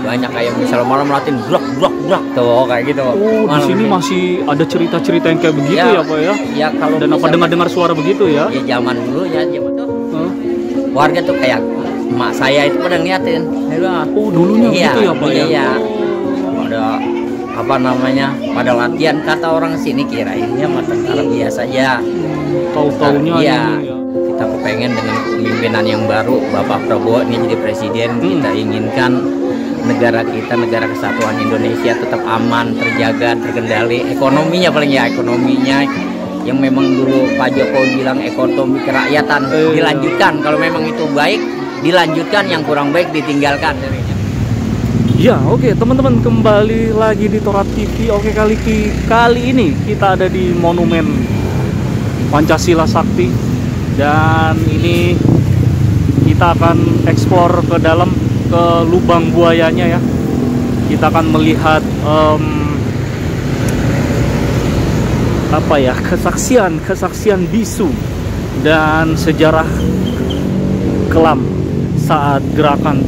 banyak kayak misalnya malam latihan blok tuh kayak gitu. Oh, di sini masih ada cerita-cerita yang kayak begitu ya Pak ya? Ya kalau dan apa dengar suara begitu ya? Ya zaman dulu ya zaman tuh warga tuh kayak emak saya itu pada ngeliatin. Oh dulunya gitu ya Pak ya? Iya. Pada apa namanya pada latihan kata orang sini kirainnya mah tentara biasa aja. Tahu-taunya ya. Kita kepengen dengan pemimpinan yang baru Bapak Prabowo ini jadi presiden, kita inginkan negara kita, negara kesatuan Indonesia tetap aman, terjaga, terkendali, ekonominya paling ya ekonominya yang memang dulu Pak Jokowi bilang ekonomi kerakyatan dilanjutkan, kalau memang itu baik dilanjutkan, yang kurang baik ditinggalkan. Ya oke, teman-teman, kembali lagi di Torat TV. Oke, kali ini kita ada di Monumen Pancasila Sakti. Dan ini kita akan eksplor ke dalam, ke lubang buayanya ya. Kita akan melihat kesaksian bisu dan sejarah kelam saat gerakan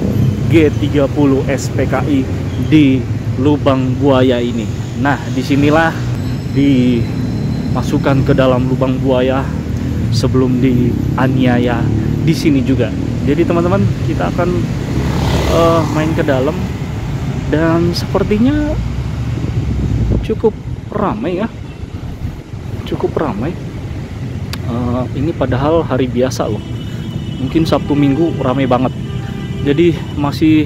G30 SPKI di lubang buaya ini. Nah, disinilah dimasukkan ke dalam lubang buaya sebelum dianiaya di sini juga. Jadi teman-teman, kita akan main ke dalam dan sepertinya cukup ramai ya, ini padahal hari biasa loh, mungkin Sabtu Minggu ramai banget. Jadi masih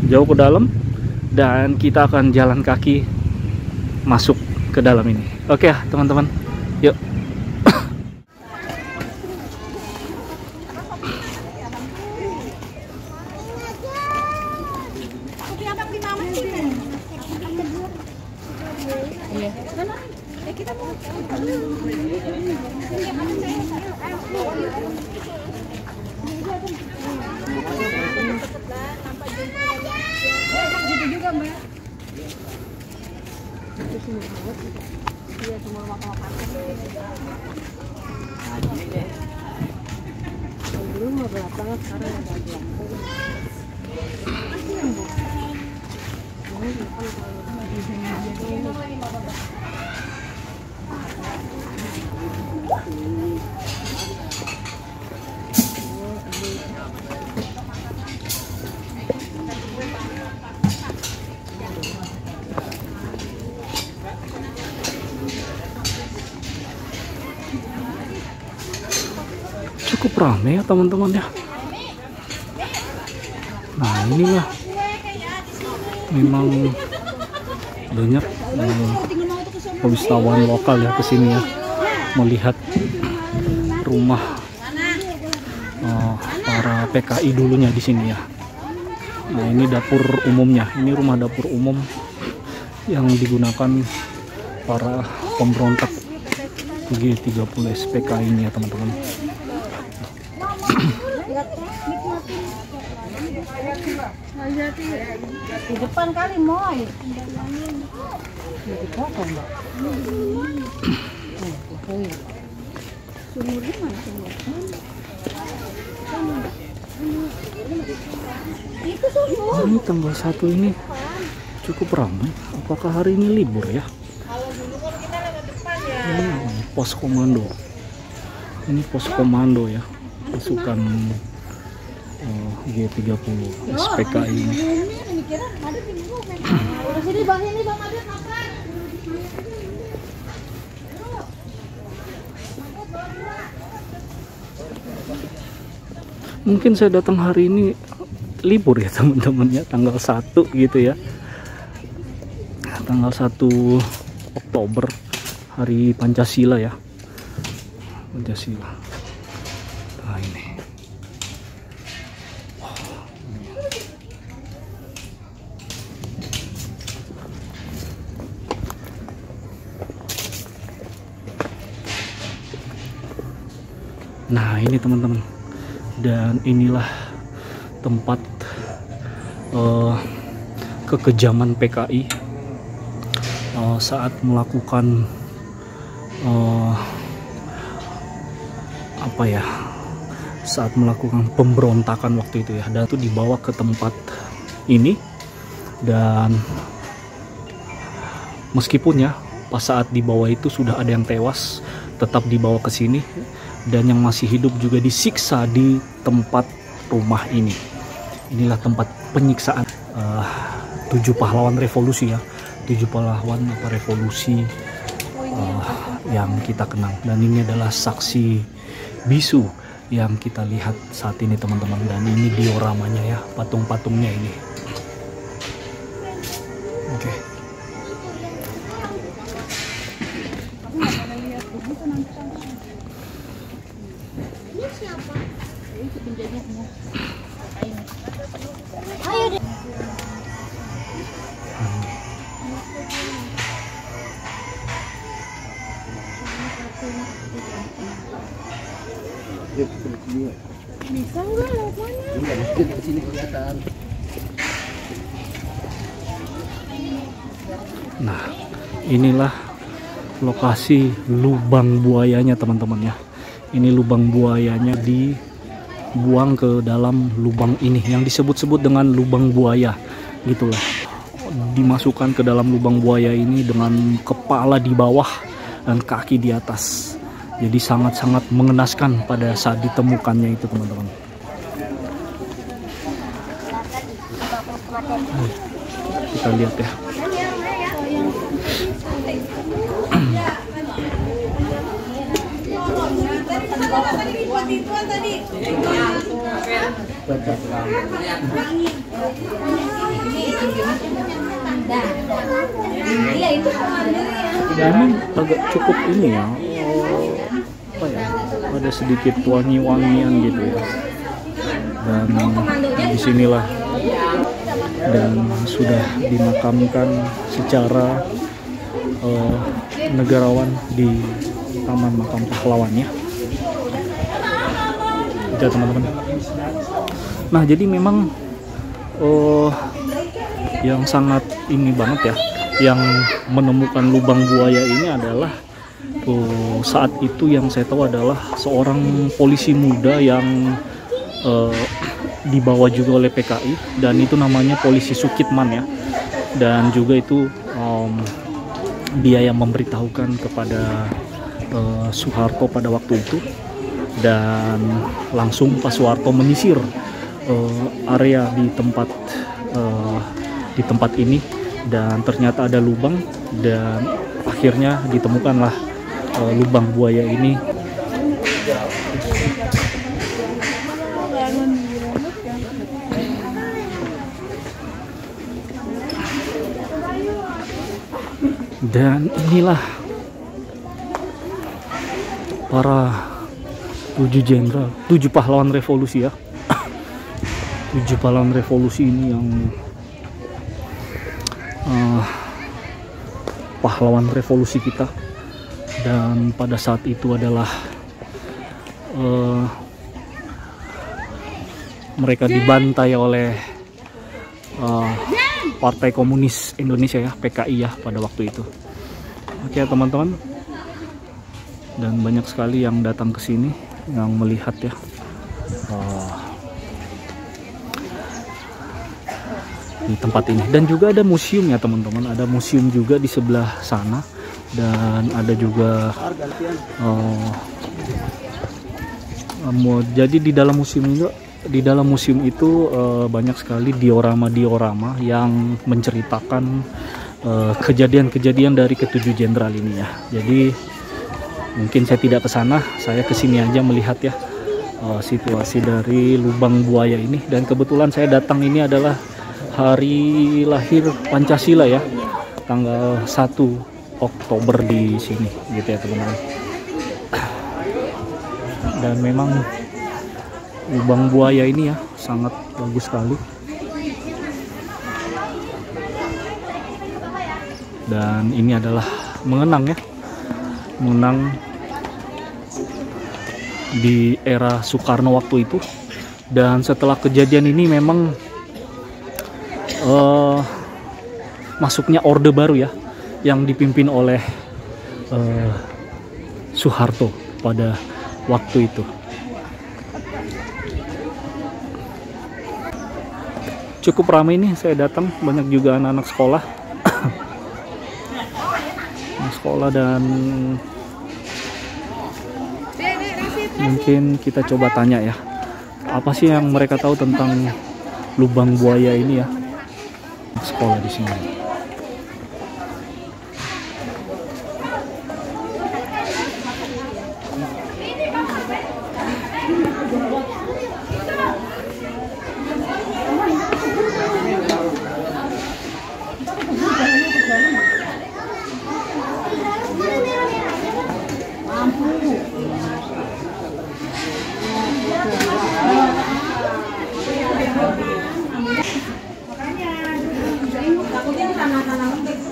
jauh ke dalam dan kita akan jalan kaki masuk ke dalam ini. Oke ya teman-teman, yuk. Cukup ramai ya teman-teman ya. Nah inilah memang banyak wisatawan lokal ya kesini ya, melihat rumah para PKI dulunya di sini ya. Nah ini dapur umumnya, ini rumah dapur umum yang digunakan para pemberontak G30 SPKI ini ya teman-teman. Di depan kali moy. Ini tanggal 1 ini cukup ramai. Apakah hari ini libur ya? Pos komando. Ini pos komando ya, pasukan G30 SPKI ini. Mungkin saya datang hari ini libur ya teman-teman ya, tanggal 1 gitu ya, tanggal 1 Oktober, hari Pancasila ya, Pancasila. Nah ini nah ini teman-teman, dan inilah tempat kekejaman PKI saat melakukan saat melakukan pemberontakan waktu itu ya. Dan itu dibawa ke tempat ini. Dan meskipun ya pas saat dibawa itu sudah ada yang tewas, tetap dibawa ke sini, dan yang masih hidup juga disiksa di tempat rumah ini. Inilah tempat penyiksaan 7 pahlawan revolusi ya, 7 pahlawan revolusi yang kita kenal. Dan ini adalah saksi bisu yang kita lihat saat ini teman-teman, dan ini dioramanya ya, patung-patungnya ini. Oke. Bisa nggak lewat mana? Nah, inilah lokasi lubang buayanya teman-teman ya. Ini lubang buayanya dibuang ke dalam lubang ini yang disebut-sebut dengan lubang buaya gitulah. Dimasukkan ke dalam lubang buaya ini dengan kepala di bawah dan kaki di atas. Jadi sangat-sangat mengenaskan pada saat ditemukannya itu teman-teman. Kita lihat ya. Ini agak cukup ini ya, apa ya, ada sedikit wangi-wangian gitu ya. Dan disinilah dan sudah dimakamkan secara negarawan di Taman Makam Pahlawan ya. Itu teman-teman. Nah, jadi memang yang sangat ini banget ya, yang menemukan lubang buaya ini adalah saat itu yang saya tahu adalah seorang polisi muda yang dibawa juga oleh PKI, dan itu namanya polisi Sukitman ya. Dan juga itu dia yang memberitahukan kepada Soeharto pada waktu itu, dan langsung Pak Soeharto menyisir area di tempat ini, dan ternyata ada lubang, dan akhirnya ditemukanlah lubang buaya ini. Dan inilah para 7 jenderal, 7 pahlawan revolusi ya. 7 pahlawan revolusi ini yang pahlawan revolusi kita, dan pada saat itu adalah mereka dibantai oleh Partai Komunis Indonesia ya, PKI ya, pada waktu itu. Oke teman-teman, dan banyak sekali yang datang ke sini yang melihat ya. Di tempat ini, dan juga ada museum ya teman-teman, ada museum juga di sebelah sana, dan ada juga jadi di dalam museum itu banyak sekali diorama yang menceritakan kejadian-kejadian dari ke-7 jenderal ini ya. Jadi mungkin saya tidak ke sana, saya kesini aja melihat ya situasi dari lubang buaya ini. Dan kebetulan saya datang ini adalah hari lahir Pancasila ya, tanggal 1 Oktober di sini gitu ya teman-teman. Dan memang lubang buaya ini ya sangat bagus sekali, dan ini adalah mengenang ya, mengenang di era Soekarno waktu itu. Dan setelah kejadian ini memang masuknya orde baru ya, yang dipimpin oleh Soeharto pada waktu itu. cukup ramai nih, saya datang banyak juga anak-anak sekolah. Sekolah dan mungkin kita coba tanya ya, apa sih yang mereka tahu tentang lubang buaya ini ya, sekolah di sini.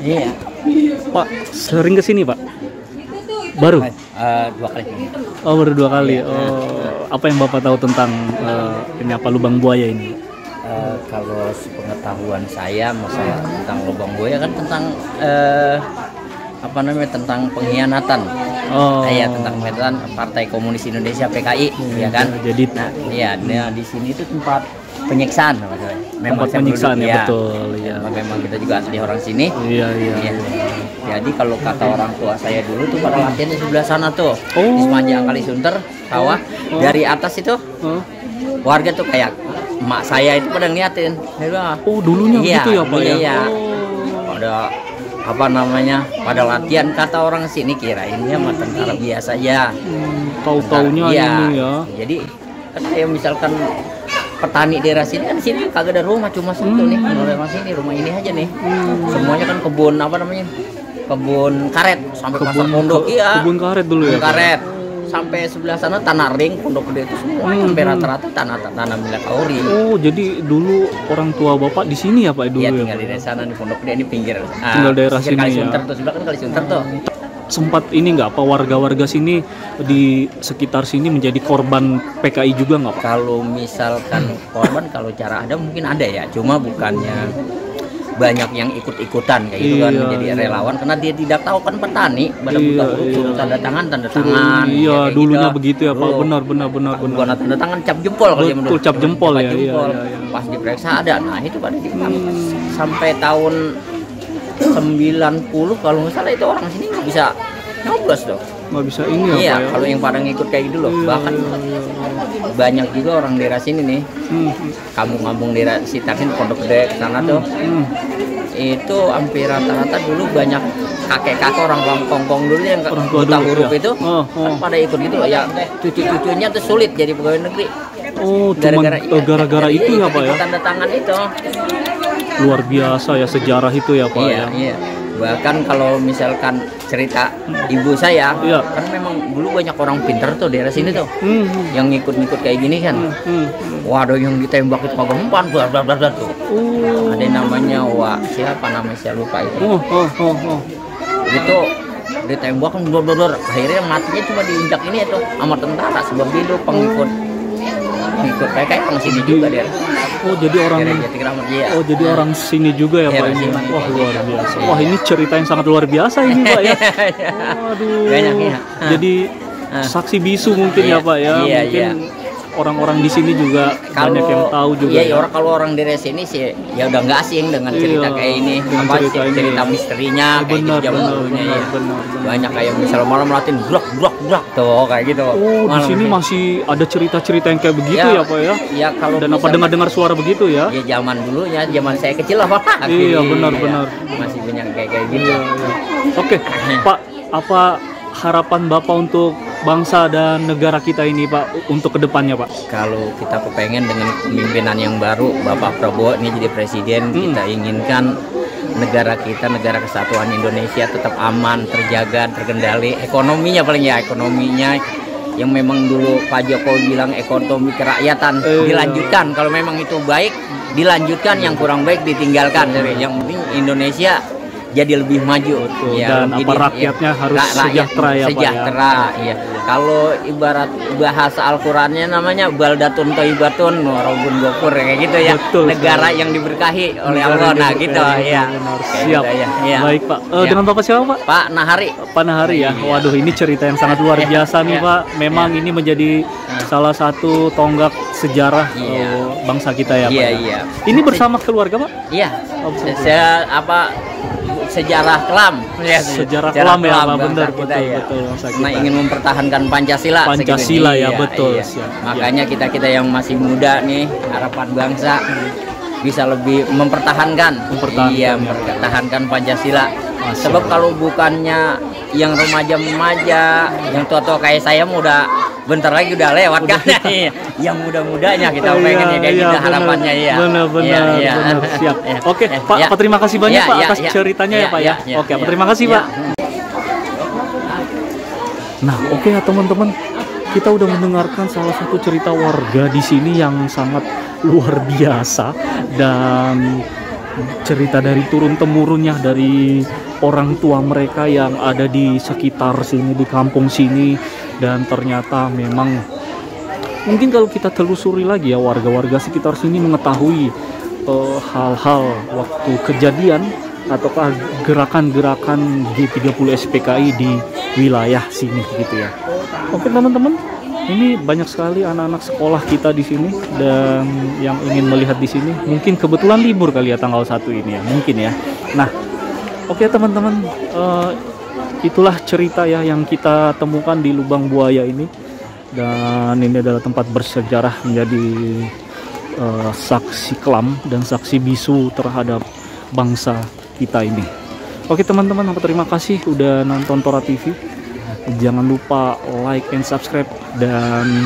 Iya. Pak, sering ke sini Pak? Baru? 2 kali. Oh, baru 2 kali. Iya. Oh, apa yang Bapak tahu tentang ini apa lubang buaya ini? Kalau sepengetahuan saya, masalah tentang lubang buaya kan tentang apa namanya, tentang pengkhianatan. Oh. Ya, tentang pengkhianatan Partai Komunis Indonesia PKI, ya kan? Jadi Di sini itu tempat penyiksaan, memang tempat penyiksaan ya, ya, betul. Ya. Memang kita juga asli orang sini. Iya. Ya. Jadi kalau kata orang tua saya dulu tuh pada latihan di sebelah sana tuh, Oh. di sepanjang Kalisunter, sawah. Oh. Dari atas itu Oh. warga tuh kayak emak saya itu pada ngeliatin. Oh, dulunya Iya, begitu ya Pak ya? iya. Oh. Pada apa namanya, pada latihan, kata orang sini kirainnya mah tentara biasa ya. Tahu-taunya Iya. ini ya. Jadi kan kayak misalkan petani daerah sini kan, sini kagak ada rumah, cuma satu nih, rumah sini, rumah ini aja nih. Semuanya kan kebun apa namanya, kebun karet sampai pasar pondok. Iya, Kebun karet dulu ya. kebun karet sampai sebelah sana tanah ring, pondok gede itu semua sampai rata-rata tanah milik kauri. Oh, jadi dulu orang tua Bapak di sini ya Pak dulu Iya, ya? tinggal di daerah sana, di pondok gede, ini pinggir. Tinggal daerah sini Kalisunter ya. tuh, sebelah kan Kalisunter tuh. Sempat ini nggak apa warga-warga sini di sekitar sini menjadi korban PKI juga nggak Pak? Kalau misalkan korban, kalau cara ada mungkin ada ya, cuma bukannya banyak yang ikut-ikutan kayak gitu kan, Iya, menjadi iya. relawan karena dia tidak tahu kan petani pada Iya, buka huruf iya. suruh tanda tangan ya, Iya, kayak dulunya gitu. begitu ya Pak. Dulu. Benar. Bukan tanda tangan, cap jempol kalau zaman Betul, dulu. cap jempol ya, iya, Jempol. iya. Pas diperiksa ada, nah itu pada ditangkap. Sampai tahun 90 kalau nggak salah itu orang sini nggak bisa nyoblos dong. Nggak bisa ini ya Iya, Pak ya? kalau yang pada ngikut kayak gitu loh. Iya, Bahkan banyak juga orang daerah sini nih, Hmm. kampung-kampung daerah sekitar sini, Pondok Gede sana tuh. Hmm. Itu hampir rata-rata dulu banyak kakek-kakek orang Kongkong dulu yang Orang tua buta dulu, huruf ya. itu kan pada ikut gitu ya, cucu-cucunya tuh sulit jadi pegawai negeri Oh, cuman gara-gara iya, itu ya Pak ya? tanda tangan itu. Luar biasa ya sejarah itu ya Pak Iya, ya? iya. Bahkan kalau misalkan cerita ibu saya, Iya. kan memang dulu banyak orang pintar tuh daerah sini tuh, Hmm. yang ngikut-ngikut kayak gini kan. Hmm. Waduh, yang ditembak itu kagak mempan, bla tuh. Oh. Ada yang namanya siapa namanya saya lupa itu. Oh. Itu ditembak kan dor. Akhirnya matinya cuma diinjak ini itu sama tentara, sebab dia itu pengikut kayak orang sini juga dia. Oh, jadi orang Daerah Jatikeramat, iya. Oh, jadi orang sini juga ya Iya, Pak orang ini. sini. Wah, luar biasa. Wah, ini cerita yang sangat luar biasa ini Pak ya. Waduh. Banyak, ya. Jadi saksi bisu mungkin ya Iya, Pak ya. iya, Mungkin iya. orang-orang di sini juga banyak yang tahu juga. Iya, ya. kalau orang daerah sini sih ya udah nggak asing dengan cerita Iya, kayak ini, dengan apa cerita ini, cerita ya. misterinya kayak gitu zaman dulunya ya. benar. Banyak kayak misalnya malam latihan brak tuh kayak gitu. Oh, di Malam sini ini. masih ada cerita-cerita yang kayak begitu ya Pak ya. Ya kalau Dan apa misalkan- dengar-dengar suara begitu ya? Ya zaman dulunya, zaman saya kecil lah Pak. Iya, Iya, benar. Masih banyak kayak gitu. Oke, Pak, apa harapan Bapak untuk bangsa dan negara kita ini Pak untuk kedepannya Pak? Kalau kita kepengen dengan kepemimpinan yang baru, Bapak Prabowo ini jadi presiden, kita inginkan negara kita, negara kesatuan Indonesia tetap aman, terjaga, terkendali. Ekonominya paling ya, ekonominya yang memang dulu Pak Jokowi bilang ekonomi kerakyatan, dilanjutkan. Kalau memang itu baik, dilanjutkan, yang kurang baik ditinggalkan. Yang penting Indonesia jadi lebih maju. Betul. Ya, Dan apa rakyatnya harus sejahtera ya Pak ya? sejahtera, iya. Kalau ibarat bahasa Al-Qur'annya namanya baldatun thayyibatun warabun ghafur kayak gitu ya. Betul, Negara yang diberkahi oleh Negara Allah. yang Nah, diberkahi, gitu ya. benar. Kayak Siap. gitu, ya. Iya. Baik Pak. Ya. Dengan Bapak siapa Pak? Pak Nahari. Pak Nahari ya. Iya. Waduh, ini cerita yang sangat luar biasa nih Iya. Pak. Memang ini menjadi salah satu tonggak sejarah bangsa kita ya Pak. Iya, ya? iya. Ini bersama keluarga Pak? Iya. Saya sejarah kelam. Ya, sejarah kelam ya Pak, benar kita, betul. Nah, ingin mempertahankan Pancasila. Pancasila ya, iya, betul. Iya. Makanya kita yang masih muda nih, harapan bangsa bisa lebih mempertahankan Pancasila. Sebab kalau bukannya yang remaja-remaja, yang tua-tua kayak saya udah bentar lagi udah lewat kan. Yang muda-mudanya kita pengen ya kayak gitu harapannya ya. Benar. Siap. Oke, Pak, terima kasih banyak Pak atas ceritanya ya Pak ya. Oke, terima kasih Pak. Nah, oke ya teman-teman. Kita udah mendengarkan salah satu cerita warga di sini yang sangat luar biasa, dan cerita dari turun-temurunnya dari orang tua mereka yang ada di sekitar sini, di kampung sini. Dan ternyata memang mungkin kalau kita telusuri lagi ya, warga-warga sekitar sini mengetahui hal-hal waktu kejadian ataukah gerakan-gerakan G30 SPKI di wilayah sini gitu ya. Oke teman-teman, ini banyak sekali anak-anak sekolah kita di sini dan yang ingin melihat di sini. Mungkin kebetulan libur kali ya tanggal 1 ini ya, mungkin ya. Nah, oke teman-teman, itulah cerita ya yang kita temukan di Lubang Buaya ini. Dan ini adalah tempat bersejarah, menjadi saksi kelam dan saksi bisu terhadap bangsa kita ini. Oke teman-teman, terima kasih udah nonton Tora TV. Jangan lupa like and subscribe, dan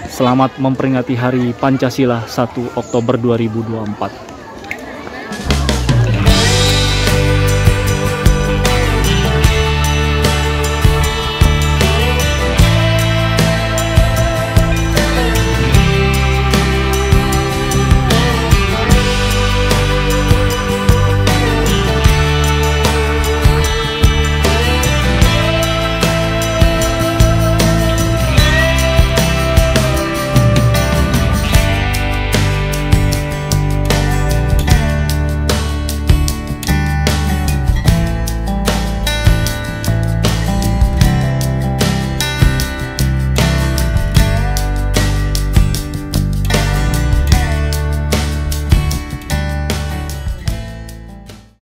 selamat memperingati Hari Pancasila 1 Oktober 2024.